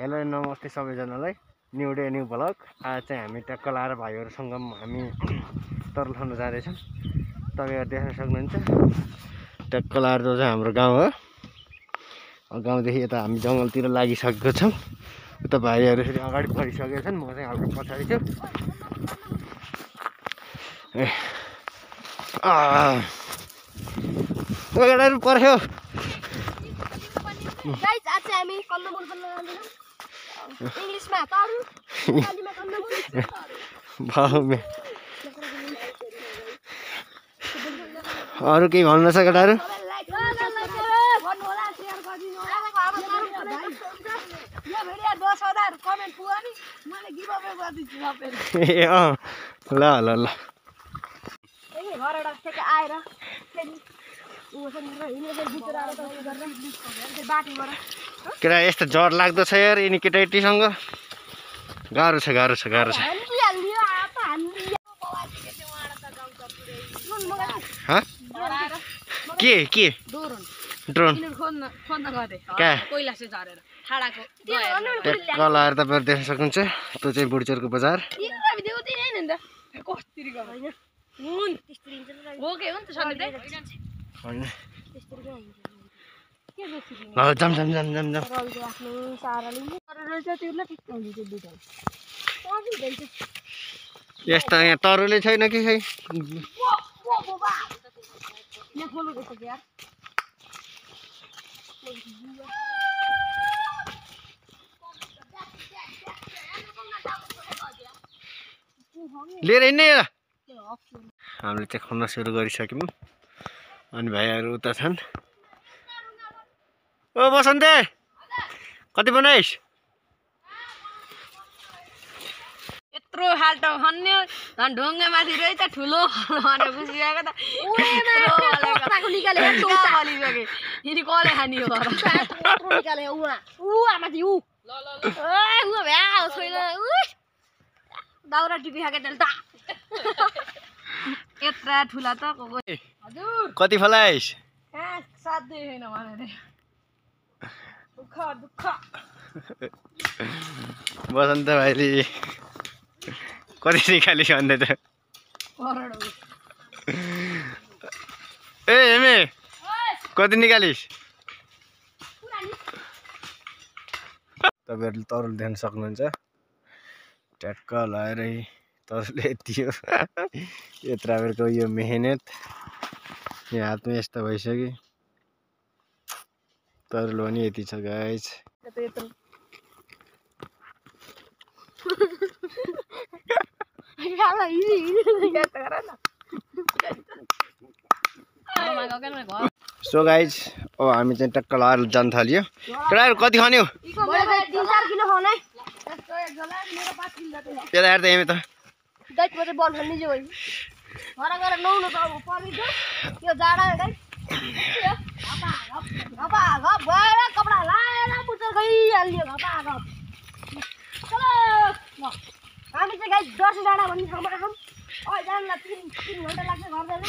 Hello नमस्ते सबैजनालाई new day new blog. आज चाहिँ हामी टक्क लाएर भाइहरूसँग हामी तरुल खान जाँदैछौँ। तपाईँहरू देख्न सक्नुहुन्छ टक्क लाएर जो चाहिँ हाम्रो गाउँ हो। गाउँदेखि यता हामी जङ्गलतिर लागिसकेको छौँ। उता भाइहरू फेरि अगाडि बढिसकेका छन्, म चाहिँ हल्का पछाडि छु। केटाहरू पर्ख्यो। गाइस आज चाहिँ हामी कन्दमूल खान जाँदैछौँ। इंग्लिशमा तरुल, नेपालीमा कन्दमूल। अरू केही भन्नु छ केटाहरू? ए अँ ल ल ल केटा यस्तो डर लाग्दो छ यार यिनी केटाकेटीसँग। गाह्रो छ गाह्रो छ गाह्रो छ। के ड्रोन टक्क लाएर तपाईँहरू देख्न सक्नुहुन्छ। त्यो चाहिँ बुढिचोरको बजार। जाम जाम जाम जाम जाम। यस्तो यहाँ तरुलै छैन कि खै। लिएर हिँड्ने हामीले चाहिँ खुवाउन सुरु गरिसक्यौँ। अनि भाइहरू उता छन्। ओ बसन्ते कति बनाइस्? यत्रो खाल्टो खन्ने झन् ढुङ्गा माथि रहेछ ठुलो भनेर बुझिरहेको त निकाले यिनी कसले खाने हो निकाले माथि छैन दाउरा टिपी खाएको त्यसले त यत्रा ठुला त हजुर कति फलाइस्? साध्यै छैन भनेर दुःख दुःख। बसन्त भाइले कति निकालिस् भन्दै त? ए हेमे कति निकालिस्? तपाईँहरूले तरुल देख्न सक्नुहुन्छ। ट्याक्क लाएर तरुल यति हो। यत्रो बेरको यो मेहनत यो हातमा यस्तो भइसक्यो। तरुल पनि यति छ गाइस। सो गाइज अब हामी चाहिँ टक्क लाएर जान थाल्यो। केटाहरू कति खाने हो? केटाहरू त हेमे त हामी चाहिँ गाइस 10 डाँडा भन्ने ठाउँमा छौँ। जानलाई 3 घन्टा लाग्छ घर जान।